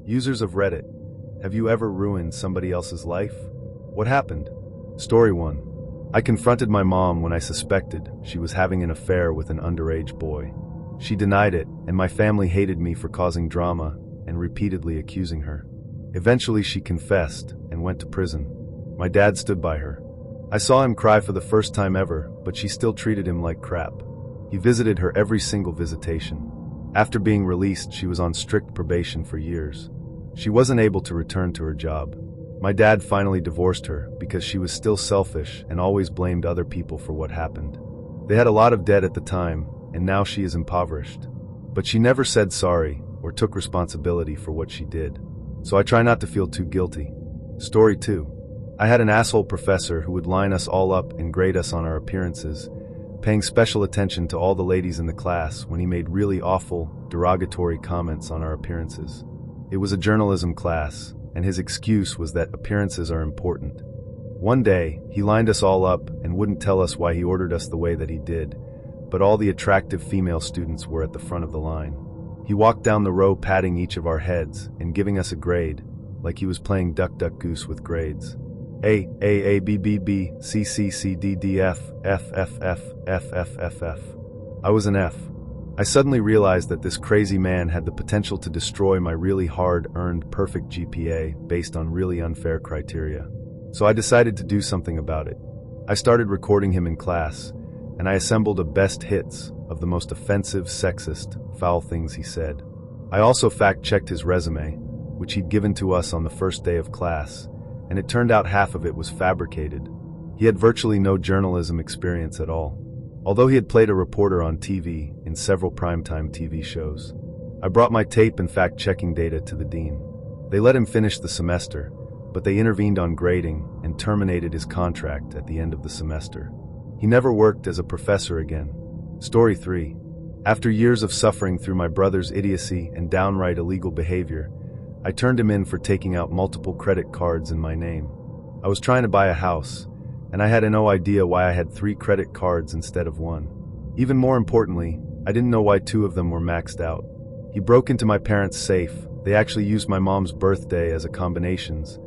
Users of Reddit, have you ever ruined somebody else's life? What happened? Story 1. I confronted my mom when I suspected she was having an affair with an underage boy. She denied it, and my family hated me for causing drama and repeatedly accusing her. Eventually she confessed and went to prison. My dad stood by her. I saw him cry for the first time ever, but she still treated him like crap. He visited her every single visitation. After being released, she was on strict probation for years. She wasn't able to return to her job. My dad finally divorced her because she was still selfish and always blamed other people for what happened. They had a lot of debt at the time, and now she is impoverished. But she never said sorry or took responsibility for what she did. So I try not to feel too guilty. Story 2. I had an asshole professor who would line us all up and grade us on our appearances, paying special attention to all the ladies in the class when he made really awful, derogatory comments on our appearances. It was a journalism class, and his excuse was that appearances are important. One day, he lined us all up and wouldn't tell us why he ordered us the way that he did, but all the attractive female students were at the front of the line. He walked down the row patting each of our heads and giving us a grade, like he was playing Duck Duck Goose with grades. A, B, B, B, C, C, C, D, D, F, F, F, F, F, F, F, F. I was an F. I suddenly realized that this crazy man had the potential to destroy my really hard-earned perfect GPA based on really unfair criteria. So I decided to do something about it. I started recording him in class, and I assembled a best hits of the most offensive, sexist, foul things he said. I also fact-checked his resume, which he'd given to us on the first day of class, and it turned out half of it was fabricated. He had virtually no journalism experience at all, although he had played a reporter on TV in several primetime TV shows. I brought my tape and fact-checking data to the dean. They let him finish the semester, but they intervened on grading and terminated his contract at the end of the semester. He never worked as a professor again. Story 3. After years of suffering through my brother's idiocy and downright illegal behavior, I turned him in for taking out multiple credit cards in my name. I was trying to buy a house, and I had no idea why I had 3 credit cards instead of 1. Even more importantly, I didn't know why 2 of them were maxed out. He broke into my parents' safe. They actually used my mom's birthday as a combinations,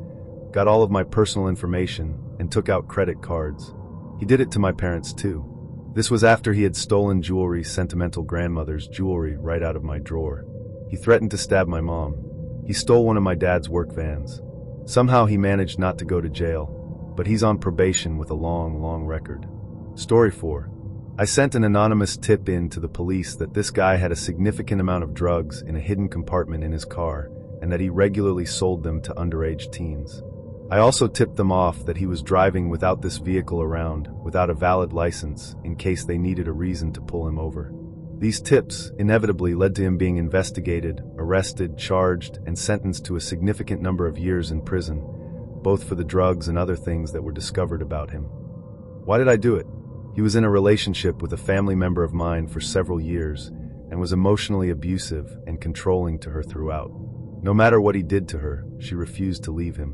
got all of my personal information, and took out credit cards. He did it to my parents too. This was after he had stolen jewelry, sentimental grandmother's jewelry, right out of my drawer. He threatened to stab my mom. He stole one of my dad's work vans. Somehow he managed not to go to jail, but he's on probation with a long record. Story 4. I sent an anonymous tip in to the police that this guy had a significant amount of drugs in a hidden compartment in his car, and that he regularly sold them to underage teens. I also tipped them off that he was driving without this vehicle around, without a valid license, in case they needed a reason to pull him over. These tips inevitably led to him being investigated, arrested, charged, and sentenced to a significant number of years in prison, both for the drugs and other things that were discovered about him. Why did I do it? He was in a relationship with a family member of mine for several years and was emotionally abusive and controlling to her throughout. No matter what he did to her, she refused to leave him.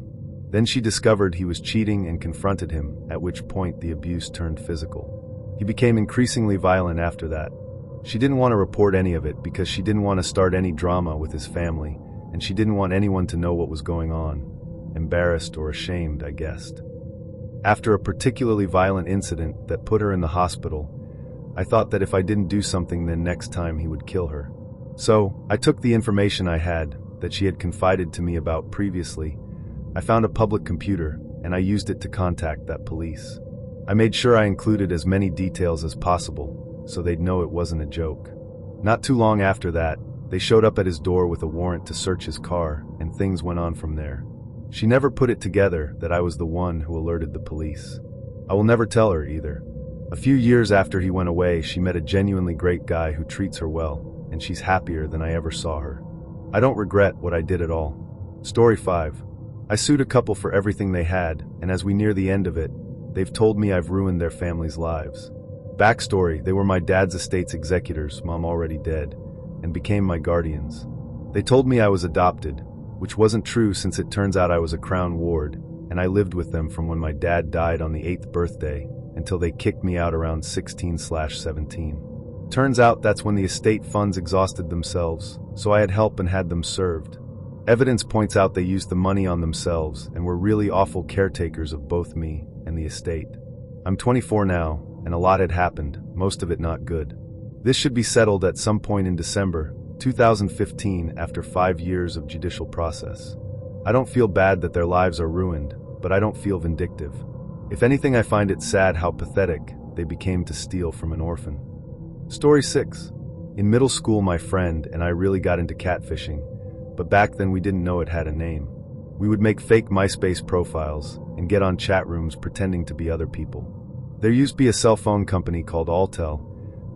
Then she discovered he was cheating and confronted him, at which point the abuse turned physical. He became increasingly violent after that. She didn't want to report any of it because she didn't want to start any drama with his family, and she didn't want anyone to know what was going on. Embarrassed or ashamed, I guessed. After a particularly violent incident that put her in the hospital, I thought that if I didn't do something, then next time he would kill her. So, I took the information I had, that she had confided to me about previously. I found a public computer, and I used it to contact that police. I made sure I included as many details as possible, so they'd know it wasn't a joke. Not too long after that, they showed up at his door with a warrant to search his car, and things went on from there. She never put it together that I was the one who alerted the police. I will never tell her either. A few years after he went away, she met a genuinely great guy who treats her well, and she's happier than I ever saw her. I don't regret what I did at all. Story 5. I sued a couple for everything they had, and as we near the end of it, they've told me I've ruined their families' lives. Backstory: they were my dad's estate's executors, mom already dead, and became my guardians. They told me I was adopted, which wasn't true since it turns out I was a Crown ward, and I lived with them from when my dad died on the 8th birthday until they kicked me out around 16/17. Turns out that's when the estate funds exhausted themselves, so I had help and had them served. Evidence points out they used the money on themselves and were really awful caretakers of both me and the estate. I'm 24 now, and a lot had happened, most of it not good. This should be settled at some point in December 2015 after 5 years of judicial process. I don't feel bad that their lives are ruined, but I don't feel vindictive. If anything, I find it sad how pathetic they became to steal from an orphan. Story 6. In middle school, my friend and I really got into catfishing, but back then we didn't know it had a name. We would make fake MySpace profiles and get on chat rooms pretending to be other people. There used to be a cell phone company called Altel.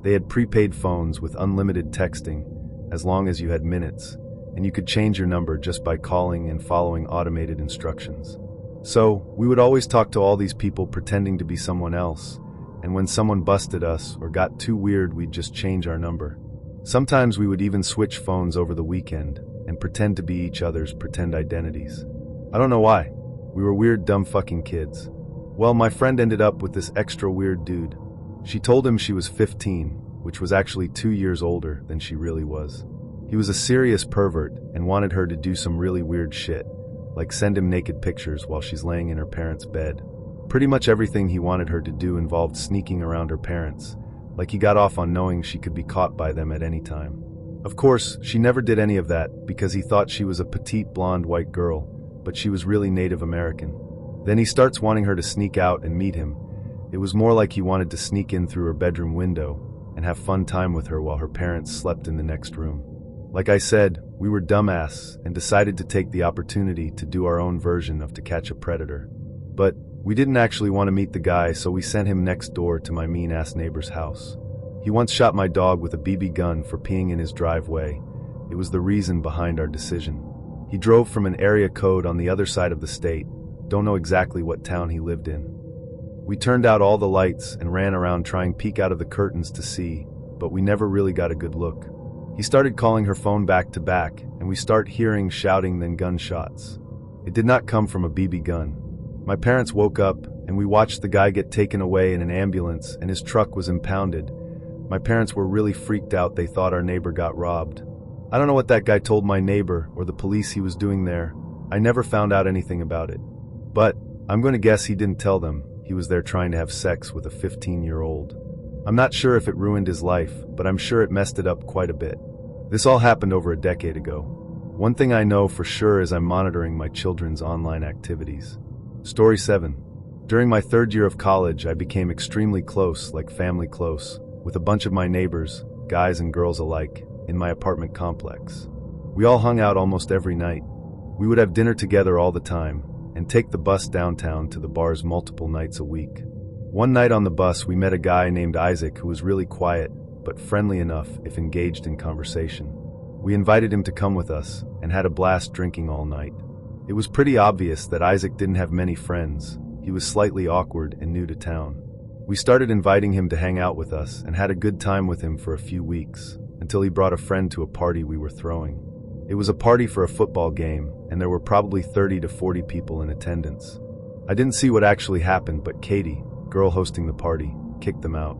They had prepaid phones with unlimited texting, as long as you had minutes, and you could change your number just by calling and following automated instructions. So, we would always talk to all these people pretending to be someone else, and when someone busted us or got too weird, we'd just change our number. Sometimes we would even switch phones over the weekend and pretend to be each other's pretend identities. I don't know why. We were weird, dumb fucking kids. Well, my friend ended up with this extra weird dude. She told him she was 15, which was actually 2 years older than she really was. He was a serious pervert and wanted her to do some really weird shit, like send him naked pictures while she's laying in her parents' bed. Pretty much everything he wanted her to do involved sneaking around her parents, like he got off on knowing she could be caught by them at any time. Of course, she never did any of that because he thought she was a petite blonde white girl, but she was really Native American. Then he starts wanting her to sneak out and meet him. It was more like he wanted to sneak in through her bedroom window and have fun time with her while her parents slept in the next room. Like I said, we were dumbass and decided to take the opportunity to do our own version of To Catch a Predator. But we didn't actually want to meet the guy, so we sent him next door to my mean-ass neighbor's house. He once shot my dog with a BB gun for peeing in his driveway. It was the reason behind our decision. He drove from an area code on the other side of the state. Don't know exactly what town he lived in. We turned out all the lights and ran around trying to peek out of the curtains to see, but we never really got a good look. He started calling her phone back to back, and we start hearing shouting, then gunshots. It did not come from a BB gun. My parents woke up, and we watched the guy get taken away in an ambulance, and his truck was impounded. My parents were really freaked out. They thought our neighbor got robbed. I don't know what that guy told my neighbor or the police he was doing there. I never found out anything about it. But I'm going to guess he didn't tell them he was there trying to have sex with a 15-year-old. I'm not sure if it ruined his life, but I'm sure it messed it up quite a bit. This all happened over a decade ago. One thing I know for sure is I'm monitoring my children's online activities. Story 7. During my 3rd year of college, I became extremely close, like family close, with a bunch of my neighbors, guys and girls alike, in my apartment complex. We all hung out almost every night. We would have dinner together all the time, and take the bus downtown to the bars multiple nights a week. One night on the bus, we met a guy named Isaac who was really quiet, but friendly enough if engaged in conversation. We invited him to come with us, and had a blast drinking all night. It was pretty obvious that Isaac didn't have many friends. He was slightly awkward and new to town. We started inviting him to hang out with us, and had a good time with him for a few weeks, until he brought a friend to a party we were throwing. It was a party for a football game, and there were probably 30 to 40 people in attendance. I didn't see what actually happened, but Katie, girl hosting the party, kicked them out.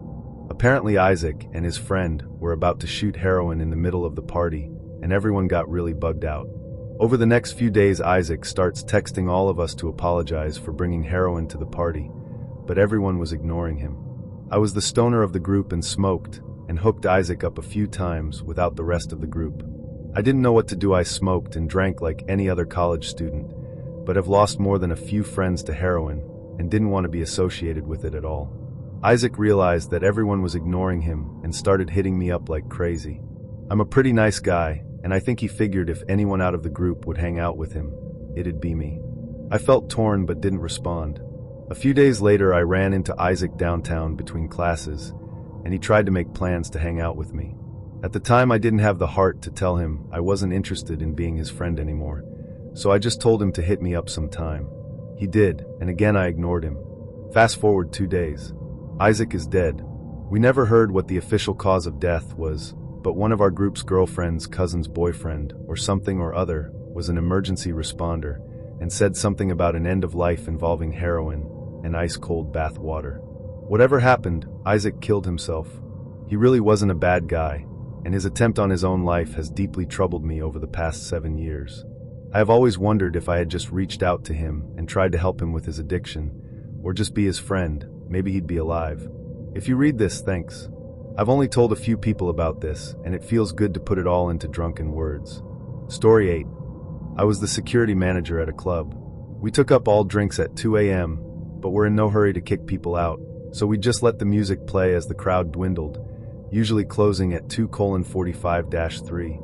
Apparently Isaac and his friend were about to shoot heroin in the middle of the party, and everyone got really bugged out. Over the next few days, Isaac starts texting all of us to apologize for bringing heroin to the party, but everyone was ignoring him. I was the stoner of the group and smoked, and hooked Isaac up a few times without the rest of the group. I didn't know what to do. I smoked and drank like any other college student, but have lost more than a few friends to heroin and didn't want to be associated with it at all. Isaac realized that everyone was ignoring him and started hitting me up like crazy. I'm a pretty nice guy, and I think he figured if anyone out of the group would hang out with him, it'd be me. I felt torn but didn't respond. A few days later, I ran into Isaac downtown between classes, and he tried to make plans to hang out with me. At the time, I didn't have the heart to tell him I wasn't interested in being his friend anymore, so I just told him to hit me up sometime. He did, and again I ignored him. Fast forward 2 days. Isaac is dead. We never heard what the official cause of death was, but one of our group's girlfriend's cousin's boyfriend, or something or other, was an emergency responder, and said something about an end of life involving heroin and ice-cold bath water. Whatever happened, Isaac killed himself. He really wasn't a bad guy, and his attempt on his own life has deeply troubled me over the past 7 years. I have always wondered if I had just reached out to him and tried to help him with his addiction, or just be his friend, maybe he'd be alive. If you read this, thanks. I've only told a few people about this, and it feels good to put it all into drunken words. Story 8. I was the security manager at a club. We took up all drinks at 2 a.m., but were in no hurry to kick people out, so we just let the music play as the crowd dwindled, usually closing at 2:45-3.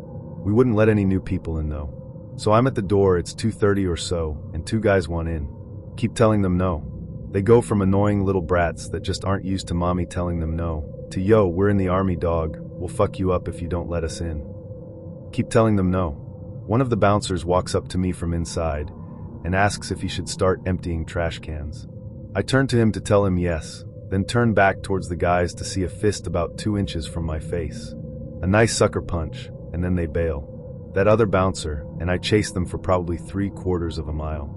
We wouldn't let any new people in though. So I'm at the door, it's 2:30 or so, and 2 guys want in. Keep telling them no. They go from annoying little brats that just aren't used to mommy telling them no, to yo, we're in the army dog, we'll fuck you up if you don't let us in. Keep telling them no. One of the bouncers walks up to me from inside and asks if he should start emptying trash cans. I turn to him to tell him yes, then turn back towards the guys to see a fist about 2 inches from my face. A nice sucker punch, and then they bail. That other bouncer, and I chase them for probably 3/4 of a mile.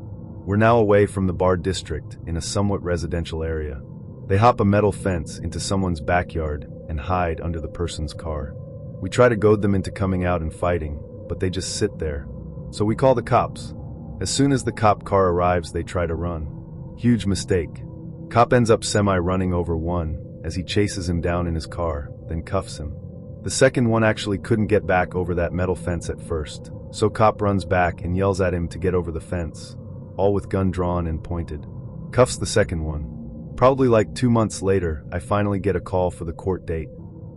We're now away from the bar district in a somewhat residential area. They hop a metal fence into someone's backyard and hide under the person's car. We try to goad them into coming out and fighting, but they just sit there. So we call the cops. As soon as the cop car arrives, they try to run. Huge mistake. Cop ends up semi-running over one as he chases him down in his car, then cuffs him. The second one actually couldn't get back over that metal fence at first, so cop runs back and yells at him to get over the fence, all with gun drawn and pointed. Cuffs the second one. Probably like 2 months later, I finally get a call for the court date.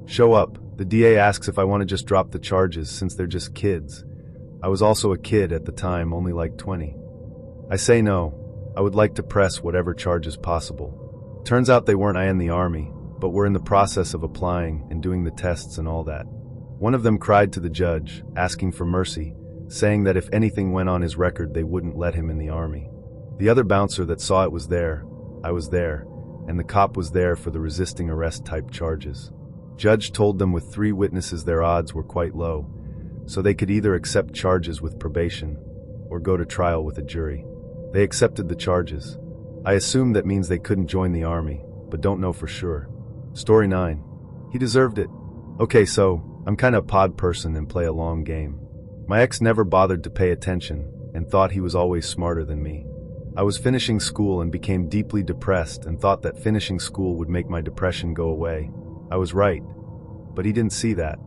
Show up. The DA asks if I want to just drop the charges since they're just kids. I was also a kid at the time, only like 20. I say no. I would like to press whatever charges possible. Turns out they weren't in the army, but were in the process of applying and doing the tests and all that. One of them cried to the judge, asking for mercy, saying that if anything went on his record they wouldn't let him in the army. The other bouncer that saw it was there, I was there, and the cop was there for the resisting arrest type charges. Judge told them with 3 witnesses their odds were quite low, so they could either accept charges with probation or go to trial with a jury. They accepted the charges. I assume that means they couldn't join the army, but don't know for sure. Story 9. He deserved it. Okay, so I'm kinda a pod person and play a long game. My ex never bothered to pay attention and thought he was always smarter than me. I was finishing school and became deeply depressed and thought that finishing school would make my depression go away. I was right, but he didn't see that.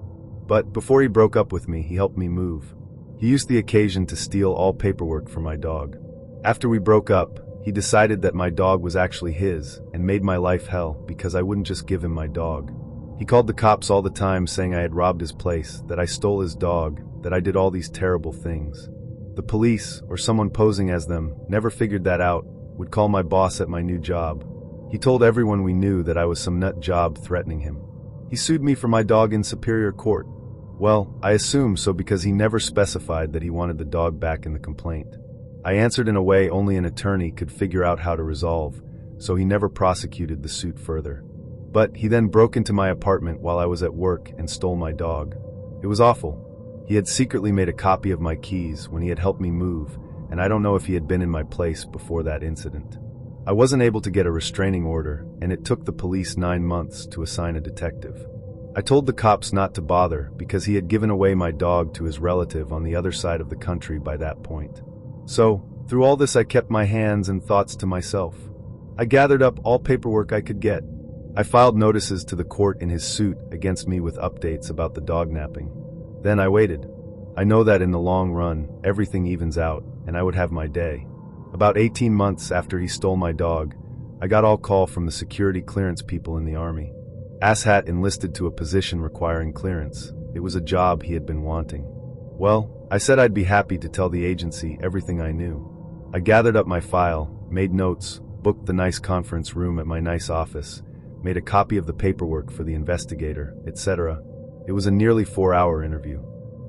But before he broke up with me, he helped me move. He used the occasion to steal all paperwork for my dog. After we broke up, he decided that my dog was actually his and made my life hell because I wouldn't just give him my dog. He called the cops all the time saying I had robbed his place, that I stole his dog, that I did all these terrible things. The police, or someone posing as them, never figured that out, would call my boss at my new job. He told everyone we knew that I was some nut job threatening him. He sued me for my dog in Superior Court. Well, I assume so because he never specified that he wanted the dog back in the complaint. I answered in a way only an attorney could figure out how to resolve, so he never prosecuted the suit further. But he then broke into my apartment while I was at work and stole my dog. It was awful. He had secretly made a copy of my keys when he had helped me move, and I don't know if he had been in my place before that incident. I wasn't able to get a restraining order, and it took the police 9 months to assign a detective. I told the cops not to bother because he had given away my dog to his relative on the other side of the country by that point. So, through all this I kept my hands and thoughts to myself. I gathered up all paperwork I could get. I filed notices to the court in his suit against me with updates about the dog napping. Then I waited. I know that in the long run, everything evens out, and I would have my day. About 18 months after he stole my dog, I got all call from the security clearance people in the army. Asshat enlisted to a position requiring clearance. It was a job he had been wanting. Well, I said I'd be happy to tell the agency everything I knew. I gathered up my file, made notes, booked the nice conference room at my nice office, made a copy of the paperwork for the investigator, etc. It was a nearly 4-hour interview.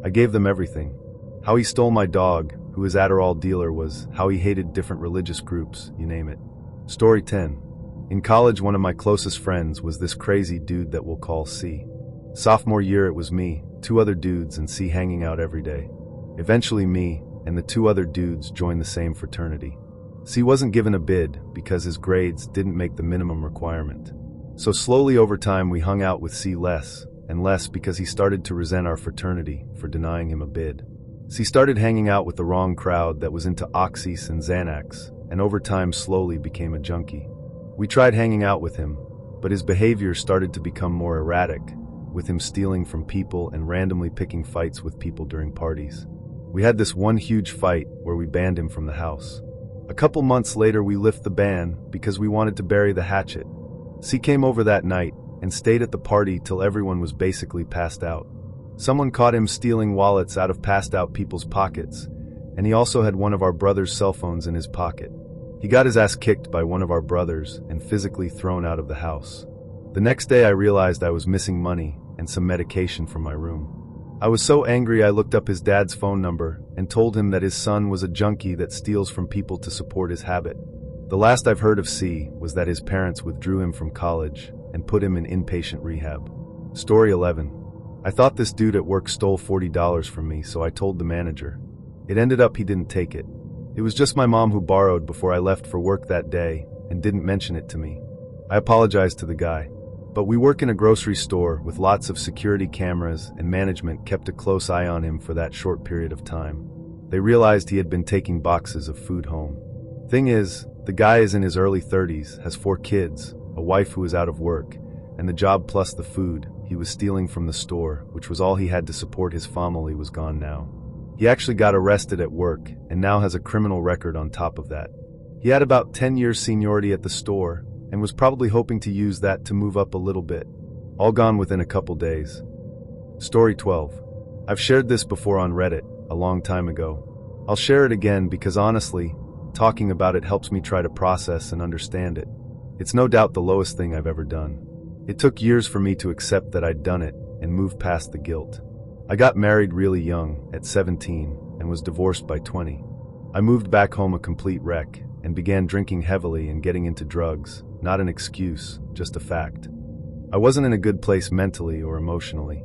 I gave them everything. How he stole my dog, who his Adderall dealer was, how he hated different religious groups, you name it. Story 10. In college, one of my closest friends was this crazy dude that we'll call C. Sophomore year it was me, 2 other dudes, and C hanging out every day. Eventually me and the 2 other dudes joined the same fraternity. C wasn't given a bid because his grades didn't make the minimum requirement. So slowly over time we hung out with C less and less because he started to resent our fraternity for denying him a bid. He started hanging out with the wrong crowd that was into oxys and Xanax, and over time slowly became a junkie. We tried hanging out with him, but his behavior started to become more erratic, with him stealing from people and randomly picking fights with people during parties. We had this one huge fight where we banned him from the house. A couple months later we lifted the ban because we wanted to bury the hatchet. C came over that night and stayed at the party till everyone was basically passed out. Someone caught him stealing wallets out of passed out people's pockets, and he also had one of our brother's cell phones in his pocket. He got his ass kicked by one of our brothers and physically thrown out of the house. The next day I realized I was missing money and some medication from my room. I was so angry I looked up his dad's phone number and told him that his son was a junkie that steals from people to support his habit. The last I've heard of C was that his parents withdrew him from college and put him in inpatient rehab. Story 11. I thought this dude at work stole $40 from me, so I told the manager. It ended up he didn't take it. It was just my mom who borrowed before I left for work that day and didn't mention it to me. I apologized to the guy. But we work in a grocery store with lots of security cameras, and management kept a close eye on him for that short period of time. They realized he had been taking boxes of food home. Thing is, the guy is in his early 30s, has 4 kids, a wife who is out of work, and the job plus the food he was stealing from the store, which was all he had to support his family, was gone now. He actually got arrested at work and now has a criminal record on top of that. He had about 10 years seniority at the store and was probably hoping to use that to move up a little bit. All gone within a couple days. Story 12. I've shared this before on Reddit, a long time ago. I'll share it again because honestly, talking about it helps me try to process and understand it. It's no doubt the lowest thing I've ever done. It took years for me to accept that I'd done it and move past the guilt. I got married really young, at 17, and was divorced by 20. I moved back home a complete wreck and began drinking heavily and getting into drugs. Not an excuse, just a fact. I wasn't in a good place mentally or emotionally.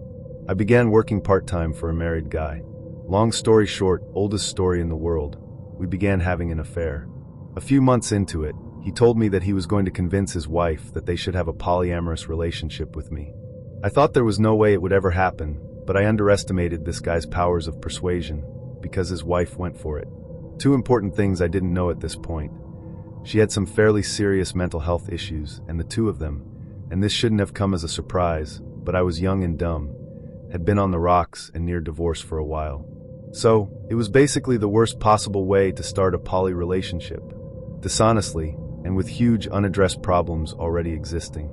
I began working part-time for a married guy. Long story short, oldest story in the world, we began having an affair. A few months into it, he told me that he was going to convince his wife that they should have a polyamorous relationship with me. I thought there was no way it would ever happen, but I underestimated this guy's powers of persuasion because his wife went for it. 2 important things I didn't know at this point. She had some fairly serious mental health issues, and the 2 of them, and this shouldn't have come as a surprise, but I was young and dumb, had been on the rocks and near divorce for a while. So, it was basically the worst possible way to start a poly relationship. Dishonestly, and with huge unaddressed problems already existing.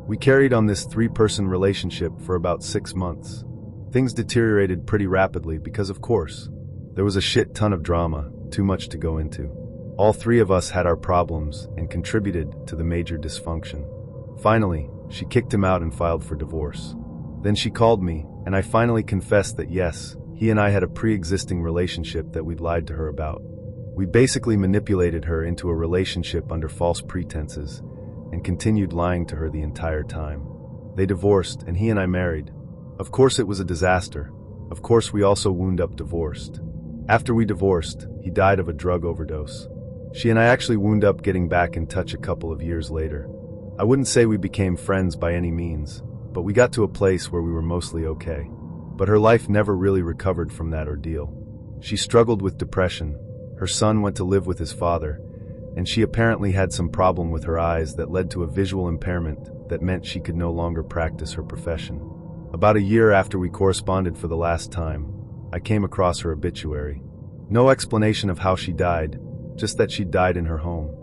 We carried on this 3-person relationship for about 6 months. Things deteriorated pretty rapidly because, of course, there was a shit ton of drama, too much to go into. All 3 of us had our problems and contributed to the major dysfunction. Finally, she kicked him out and filed for divorce. Then she called me, and I finally confessed that yes, he and I had a pre-existing relationship that we'd lied to her about. We basically manipulated her into a relationship under false pretenses and continued lying to her the entire time. They divorced, and he and I married. Of course it was a disaster. Of course we also wound up divorced. After we divorced, he died of a drug overdose. She and I actually wound up getting back in touch a couple of years later. I wouldn't say we became friends by any means, but we got to a place where we were mostly okay. But her life never really recovered from that ordeal. She struggled with depression, her son went to live with his father, and she apparently had some problem with her eyes that led to a visual impairment that meant she could no longer practice her profession. About a year after we corresponded for the last time, I came across her obituary. No explanation of how she died, just that she died in her home.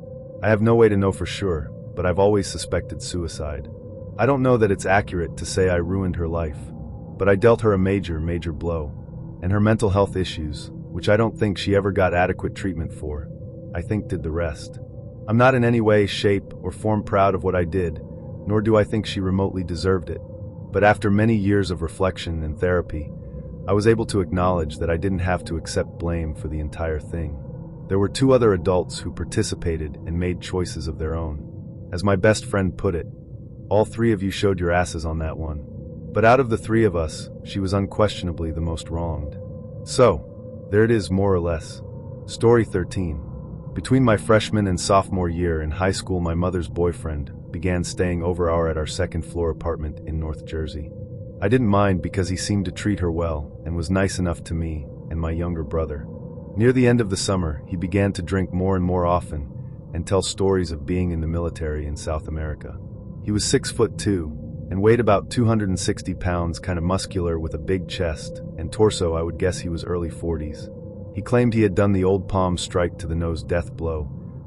I have no way to know for sure, but I've always suspected suicide. I don't know that it's accurate to say I ruined her life, but I dealt her a major blow. And her mental health issues, which I don't think she ever got adequate treatment for, I think did the rest. I'm not in any way, shape, or form proud of what I did, nor do I think she remotely deserved it. But after many years of reflection and therapy, I was able to acknowledge that I didn't have to accept blame for the entire thing. There were 2 other adults who participated and made choices of their own. As my best friend put it, all 3 of you showed your asses on that one. But out of the 3 of us, she was unquestionably the most wronged. So, there it is more or less. Story 13. Between my freshman and sophomore year in high school, my mother's boyfriend began staying over at our 2nd floor apartment in North Jersey. I didn't mind because he seemed to treat her well and was nice enough to me and and my younger brother. Near the end of the summer, he began to drink more and more often and tell stories of being in the military in South America. He was 6'2" and weighed about 260 pounds, kind of muscular with a big chest and torso. I would guess he was early 40s. He claimed he had done the old palm strike to the nose death blow,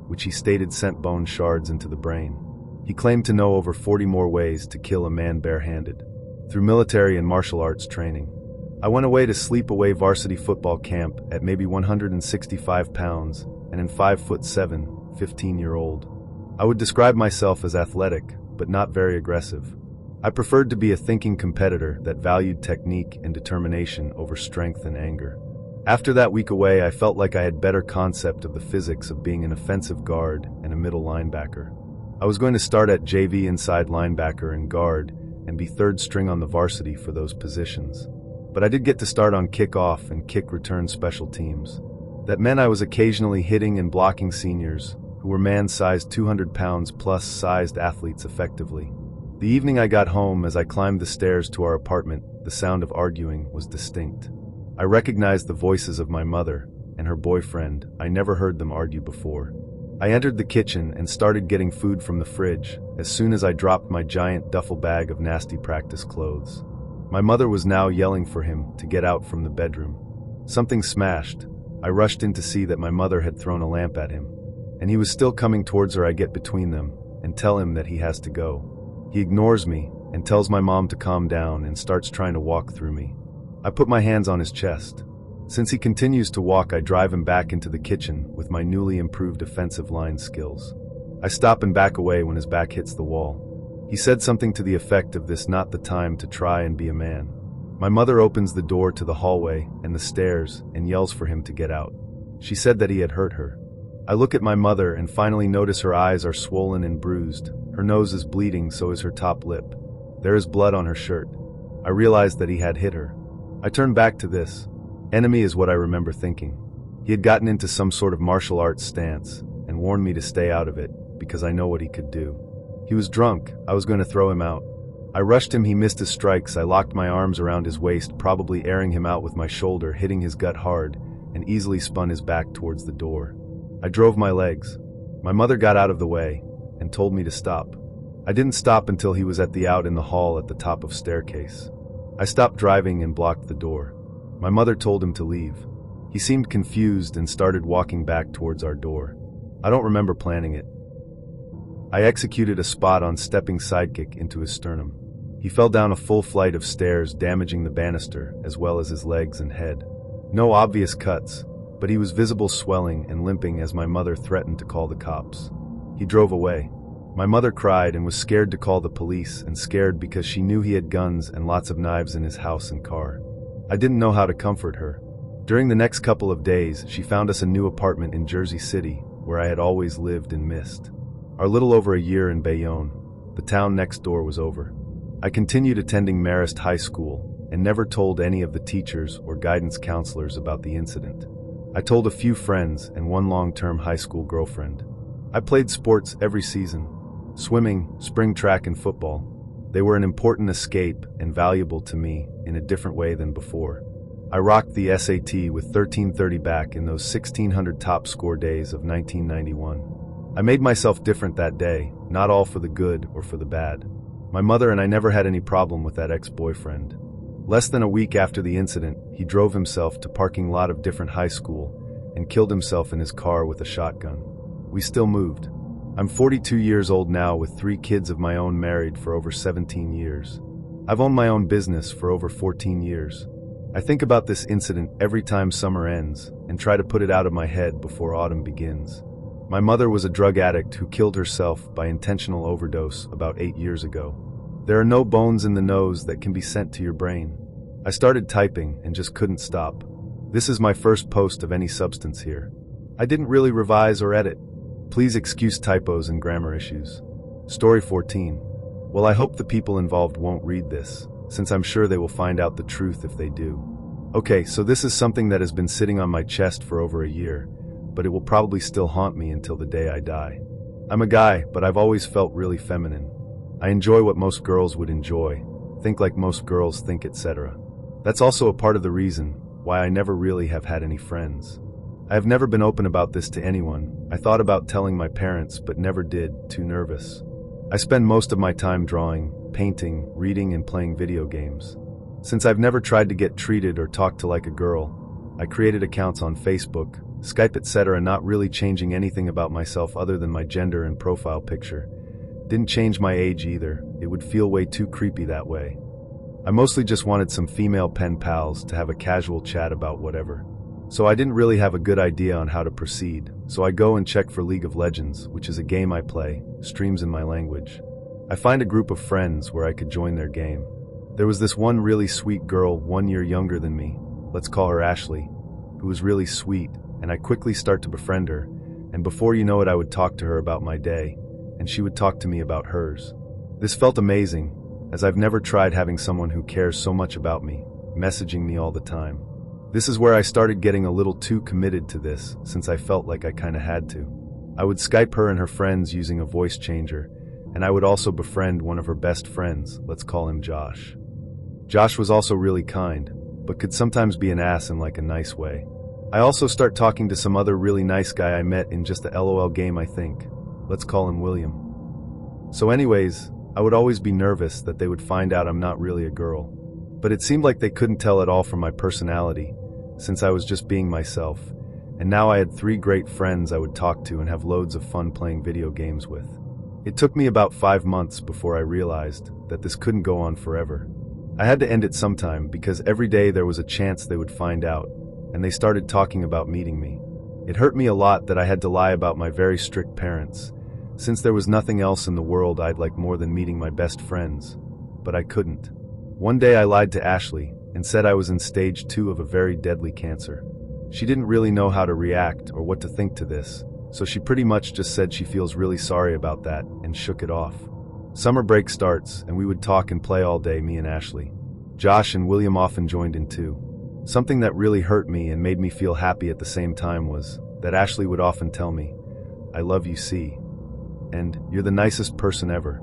which he stated sent bone shards into the brain. He claimed to know over 40 more ways to kill a man barehanded, through military and martial arts training. I went away to sleep-away varsity football camp at maybe 165 pounds and in 5'7", 15-year-old. I would describe myself as athletic, but not very aggressive. I preferred to be a thinking competitor that valued technique and determination over strength and anger. After that week away, I felt like I had better concept of the physics of being an offensive guard and a middle linebacker. I was going to start at JV inside linebacker and guard and be third string on the varsity for those positions. But I did get to start on kickoff and kick return special teams. That meant I was occasionally hitting and blocking seniors who were man-sized 200 pounds plus sized athletes effectively. The evening I got home, as I climbed the stairs to our apartment, the sound of arguing was distinct. I recognized the voices of my mother and her boyfriend. I never heard them argue before. I entered the kitchen and started getting food from the fridge as soon as I dropped my giant duffel bag of nasty practice clothes. My mother was now yelling for him to get out from the bedroom. Something smashed. I rushed in to see that my mother had thrown a lamp at him, and he was still coming towards her. I get between them and tell him that he has to go. He ignores me and tells my mom to calm down and starts trying to walk through me. I put my hands on his chest. Since he continues to walk, I drive him back into the kitchen with my newly improved offensive line skills. I stop and back away when his back hits the wall. He said something to the effect of "This not the time to try and be a man." My mother opens the door to the hallway and the stairs and yells for him to get out. She said that he had hurt her. I look at my mother and finally notice her eyes are swollen and bruised. Her nose is bleeding, so is her top lip. There is blood on her shirt. I realized that he had hit her. I turn back to this. Enemy is what I remember thinking. He had gotten into some sort of martial arts stance and warned me to stay out of it because I know what he could do. He was drunk. I was going to throw him out. I rushed him. He missed his strikes. I locked my arms around his waist, probably airing him out with my shoulder, hitting his gut hard, and easily spun his back towards the door. I drove my legs. My mother got out of the way and told me to stop. I didn't stop until he was at the out in the hall at the top of staircase. I stopped driving and blocked the door. My mother told him to leave. He seemed confused and started walking back towards our door. I don't remember planning it. I executed a spot-on stepping sidekick into his sternum. He fell down a full flight of stairs, damaging the banister as well as his legs and head. No obvious cuts, but he was visible swelling and limping as my mother threatened to call the cops. He drove away. My mother cried and was scared to call the police, and scared because she knew he had guns and lots of knives in his house and car. I didn't know how to comfort her. During the next couple of days, she found us a new apartment in Jersey City, where I had always lived and missed. Our little over a year in Bayonne, the town next door, was over. I continued attending Marist High School and never told any of the teachers or guidance counselors about the incident. I told a few friends and one long-term high school girlfriend. I played sports every season: swimming, spring track, and football. They were an important escape and valuable to me in a different way than before. I rocked the SAT with 1330 back in those 1600 top score days of 1991. I made myself different that day, not all for the good or for the bad. My mother and I never had any problem with that ex-boyfriend. Less than a week after the incident, he drove himself to parking lot of different high school and killed himself in his car with a shotgun. We still moved. I'm 42 years old now with 3 kids of my own, married for over 17 years. I've owned my own business for over 14 years. I think about this incident every time summer ends and try to put it out of my head before autumn begins. My mother was a drug addict who killed herself by intentional overdose about 8 years ago. There are no bones in the nose that can be sent to your brain. I started typing and just couldn't stop. This is my first post of any substance here. I didn't really revise or edit. Please excuse typos and grammar issues. Story 14. Well, I hope the people involved won't read this, since I'm sure they will find out the truth if they do. Okay, so this is something that has been sitting on my chest for over a year, but it will probably still haunt me until the day I die. I'm a guy, but I've always felt really feminine. I enjoy what most girls would enjoy, think like most girls think, etc. That's also a part of the reason why I never really have had any friends. I have never been open about this to anyone. I thought about telling my parents, but never did, too nervous. I spend most of my time drawing, painting, reading, and playing video games. Since I've never tried to get treated or talked to like a girl, I created accounts on Facebook, Skype, etc., not really changing anything about myself other than my gender and profile picture. Didn't change my age either. It would feel way too creepy that way. I mostly just wanted some female pen pals to have a casual chat about whatever. So I didn't really have a good idea on how to proceed, so I go and check for League of Legends, which is a game I play, streams in my language. I find a group of friends where I could join their game. There was this one really sweet girl 1 year younger than me, let's call her Ashley, who was really sweet, and I quickly start to befriend her, and before you know it I would talk to her about my day, and she would talk to me about hers. This felt amazing, as I've never tried having someone who cares so much about me, messaging me all the time. This is where I started getting a little too committed to this, since I felt like I kinda had to. I would Skype her and her friends using a voice changer, and I would also befriend one of her best friends, let's call him Josh. Josh was also really kind, but could sometimes be an ass in like a nice way. I also start talking to some other really nice guy I met in just a LOL game, I think. Let's call him William. So anyways, I would always be nervous that they would find out I'm not really a girl. But it seemed like they couldn't tell at all from my personality, since I was just being myself, and now I had 3 great friends I would talk to and have loads of fun playing video games with. It took me about 5 months before I realized that this couldn't go on forever. I had to end it sometime because every day there was a chance they would find out, and they started talking about meeting me. It hurt me a lot that I had to lie about my very strict parents, since there was nothing else in the world I'd like more than meeting my best friends, but I couldn't. One day I lied to Ashley and said I was in stage 2 of a very deadly cancer. She didn't really know how to react or what to think to this, so she pretty much just said she feels really sorry about that and shook it off. Summer break starts, and we would talk and play all day, me and Ashley. Josh and William often joined in too. Something that really hurt me and made me feel happy at the same time was that Ashley would often tell me, "I love you, C," and "You're the nicest person ever."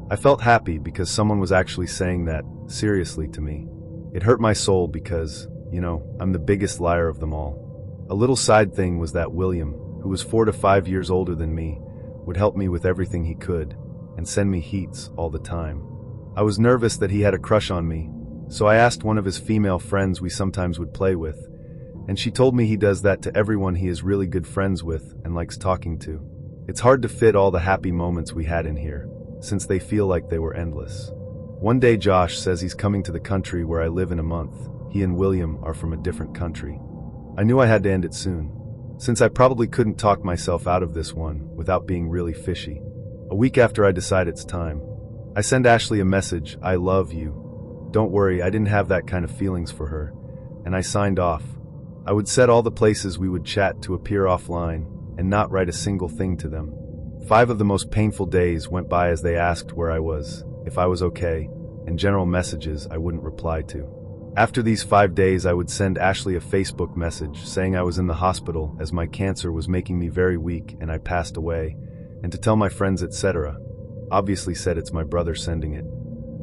I felt happy because someone was actually saying that seriously to me. It hurt my soul because, I'm the biggest liar of them all. A little side thing was that William, who was 4 to 5 years older than me, would help me with everything he could and send me heats all the time. I was nervous that he had a crush on me, so I asked one of his female friends we sometimes would play with, and she told me he does that to everyone he is really good friends with and likes talking to. It's hard to fit all the happy moments we had in here, since they feel like they were endless. One day Josh says he's coming to the country where I live in a month. He and William are from a different country. I knew I had to end it soon, since I probably couldn't talk myself out of this one without being really fishy. A week after I decide it's time, I send Ashley a message, "I love you." Don't worry, I didn't have that kind of feelings for her, and I signed off. I would set all the places we would chat to appear offline and not write a single thing to them. 5 of the most painful days went by as they asked where I was, if I was okay, and general messages I wouldn't reply to. After these 5 days, I would send Ashley a Facebook message saying I was in the hospital as my cancer was making me very weak and I passed away, and to tell my friends, etc. Obviously said it's my brother sending it.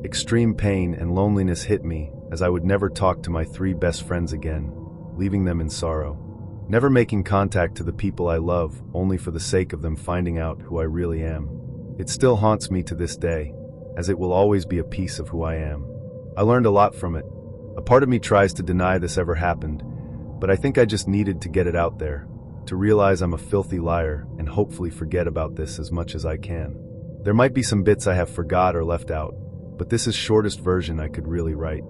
Extreme pain and loneliness hit me as I would never talk to my 3 best friends again, leaving them in sorrow. Never making contact to the people I love only for the sake of them finding out who I really am. It still haunts me to this day, as it will always be a piece of who I am. I learned a lot from it. A part of me tries to deny this ever happened, but I think I just needed to get it out there, to realize I'm a filthy liar and hopefully forget about this as much as I can. There might be some bits I have forgot or left out, but this is shortest version I could really write.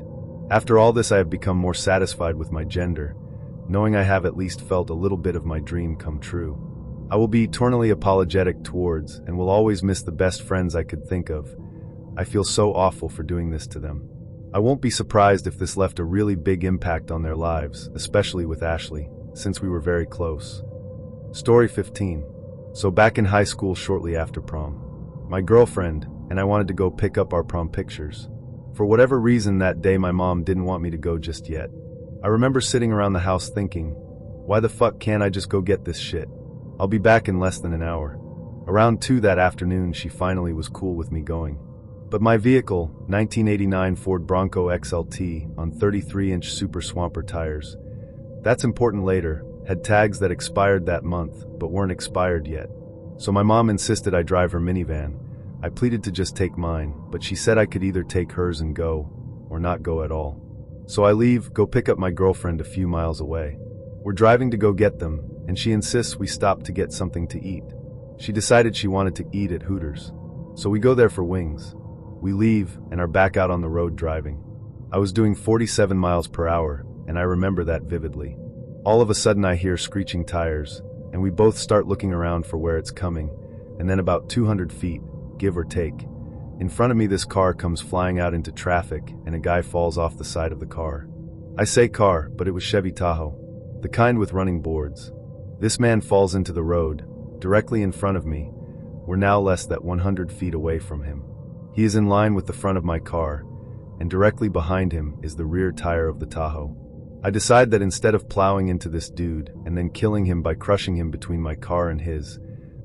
After all this, I have become more satisfied with my gender, knowing I have at least felt a little bit of my dream come true. I will be eternally apologetic towards and will always miss the best friends I could think of. I feel so awful for doing this to them. I won't be surprised if this left a really big impact on their lives, especially with Ashley, since we were very close. Story 15. So back in high school shortly after prom, my girlfriend and I wanted to go pick up our prom pictures. For whatever reason that day my mom didn't want me to go just yet. I remember sitting around the house thinking, why the fuck can't I just go get this shit? I'll be back in less than an hour. Around 2 that afternoon she finally was cool with me going. But my vehicle, 1989 Ford Bronco XLT on 33-inch Super Swamper tires, that's important later, had tags that expired that month but weren't expired yet. So my mom insisted I drive her minivan. I pleaded to just take mine, but she said I could either take hers and go, or not go at all. So I leave, go pick up my girlfriend a few miles away. We're driving to go get them, and she insists we stop to get something to eat. She decided she wanted to eat at Hooters. So we go there for wings. We leave and are back out on the road driving. I was doing 47 miles per hour, and I remember that vividly. All of a sudden I hear screeching tires, and we both start looking around for where it's coming, and then about 200 feet, give or take, in front of me this car comes flying out into traffic, and a guy falls off the side of the car. I say car, but it was Chevy Tahoe, the kind with running boards. This man falls into the road, directly in front of me. We're now less than 100 feet away from him. He is in line with the front of my car, and directly behind him is the rear tire of the Tahoe. I decide that instead of plowing into this dude and then killing him by crushing him between my car and his,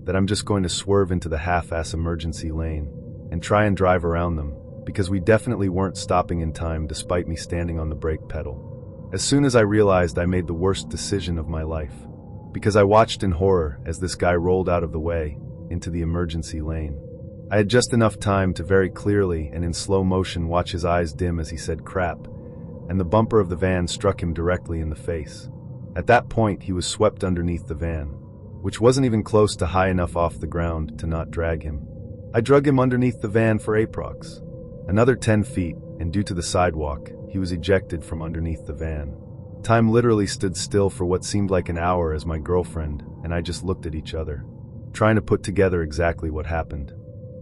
that I'm just going to swerve into the half-ass emergency lane and try and drive around them, because we definitely weren't stopping in time despite me standing on the brake pedal. As soon as I realized I made the worst decision of my life, because I watched in horror as this guy rolled out of the way into the emergency lane. I had just enough time to very clearly and in slow motion watch his eyes dim as he said crap, and the bumper of the van struck him directly in the face. At that point, he was swept underneath the van, which wasn't even close to high enough off the ground to not drag him. I drug him underneath the van for approx. Another 10 feet, and due to the sidewalk, he was ejected from underneath the van. Time literally stood still for what seemed like an hour as my girlfriend and I just looked at each other, trying to put together exactly what happened.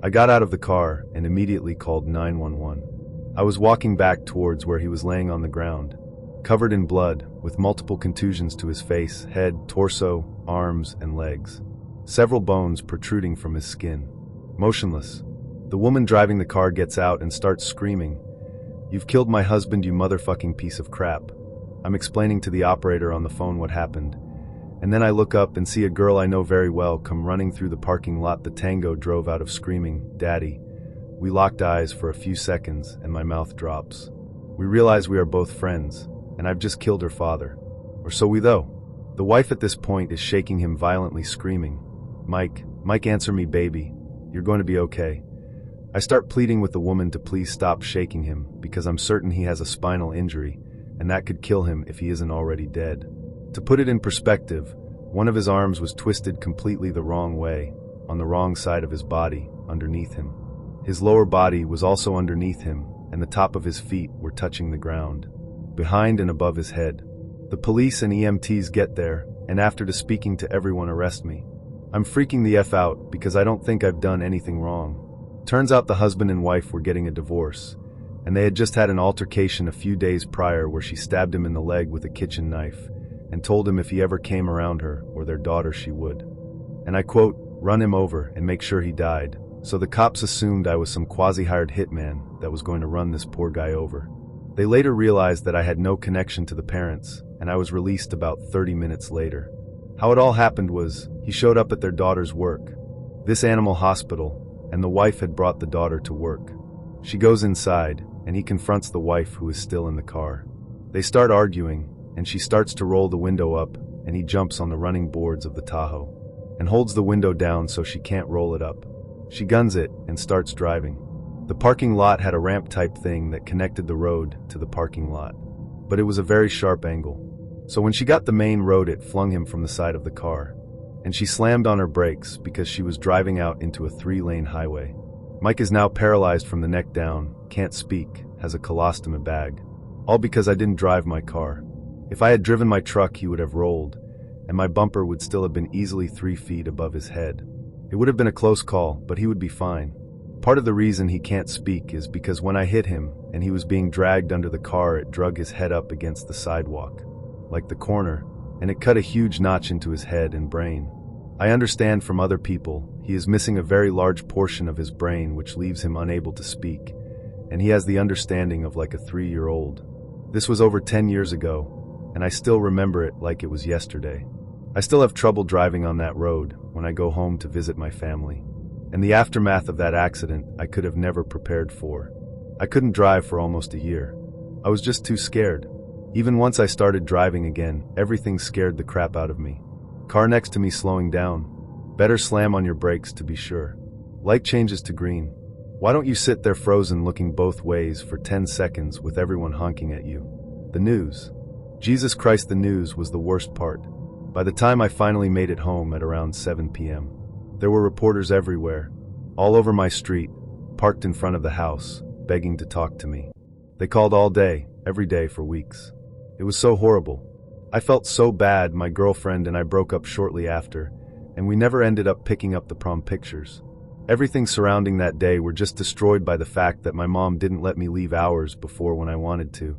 I got out of the car and immediately called 911. I was walking back towards where he was laying on the ground, covered in blood, with multiple contusions to his face, head, torso, arms, and legs. Several bones protruding from his skin. Motionless. The woman driving the car gets out and starts screaming, "You've killed my husband, you motherfucking piece of crap." I'm explaining to the operator on the phone what happened, and then I look up and see a girl I know very well come running through the parking lot the Tango drove out of screaming, "Daddy." We locked eyes for a few seconds and my mouth drops. We realize we are both friends, and I've just killed her father. Or so we though. The wife at this point is shaking him violently, screaming, Mike, answer me, baby. You're going to be okay." I start pleading with the woman to please stop shaking him because I'm certain he has a spinal injury, and that could kill him if he isn't already dead. To put it in perspective, one of his arms was twisted completely the wrong way, on the wrong side of his body, underneath him. His lower body was also underneath him, and the top of his feet were touching the ground, behind and above his head. The police and EMTs get there, and after speaking to everyone, arrest me. I'm freaking the F out because I don't think I've done anything wrong. Turns out the husband and wife were getting a divorce, and they had just had an altercation a few days prior where she stabbed him in the leg with a kitchen knife and told him if he ever came around her or their daughter she would, and I quote, run him over and make sure he died. So the cops assumed I was some quasi-hired hitman that was going to run this poor guy over. They later realized that I had no connection to the parents, and I was released about 30 minutes later. How it all happened was, he showed up at their daughter's work, this animal hospital, and the wife had brought the daughter to work. She goes inside, and he confronts the wife who is still in the car. They start arguing, and she starts to roll the window up, and he jumps on the running boards of the Tahoe, and holds the window down so she can't roll it up. She guns it and starts driving. The parking lot had a ramp type thing that connected the road to the parking lot, but it was a very sharp angle. So when she got the main road, it flung him from the side of the car, and she slammed on her brakes because she was driving out into a 3-lane highway. Mike is now paralyzed from the neck down, can't speak, has a colostomy bag, all because I didn't drive my car. If I had driven my truck, he would have rolled, and my bumper would still have been easily 3 feet above his head. It would have been a close call, but he would be fine. Part of the reason he can't speak is because when I hit him and he was being dragged under the car, it drug his head up against the sidewalk, like the corner, and it cut a huge notch into his head and brain. I understand from other people he is missing a very large portion of his brain, which leaves him unable to speak, and he has the understanding of like a 3-year-old. This was over 10 years ago, and I still remember it like it was yesterday. I still have trouble driving on that road when I go home to visit my family. And the aftermath of that accident I could have never prepared for. I couldn't drive for almost a year. I was just too scared. Even once I started driving again, everything scared the crap out of me. Car next to me slowing down. Better slam on your brakes to be sure. Light changes to green. Why don't you sit there frozen looking both ways for 10 seconds with everyone honking at you? The news. Jesus Christ, the news was the worst part. By the time I finally made it home at around 7 p.m., there were reporters everywhere, all over my street, parked in front of the house, begging to talk to me. They called all day, every day for weeks. It was so horrible. I felt so bad. My girlfriend and I broke up shortly after, and we never ended up picking up the prom pictures. Everything surrounding that day were just destroyed by the fact that my mom didn't let me leave hours before when I wanted to,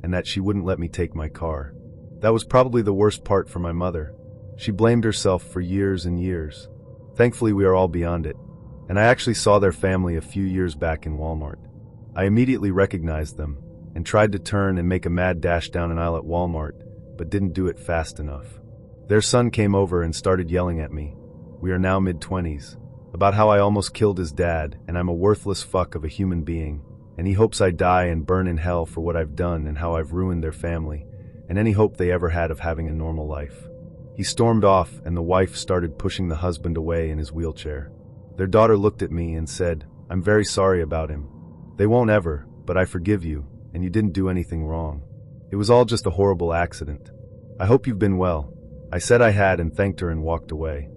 and that she wouldn't let me take my car. That was probably the worst part for my mother. She blamed herself for years and years. Thankfully, we are all beyond it, and I actually saw their family a few years back in Walmart. I immediately recognized them, and tried to turn and make a mad dash down an aisle at Walmart, but didn't do it fast enough. Their son came over and started yelling at me. We are now mid-20s. About how I almost killed his dad, and I'm a worthless fuck of a human being, and he hopes I die and burn in hell for what I've done and how I've ruined their family, and any hope they ever had of having a normal life. He stormed off, and the wife started pushing the husband away in his wheelchair. Their daughter looked at me and said, "I'm very sorry about him. They won't ever, but I forgive you, and you didn't do anything wrong. It was all just a horrible accident. I hope you've been well." I said I had and thanked her and walked away.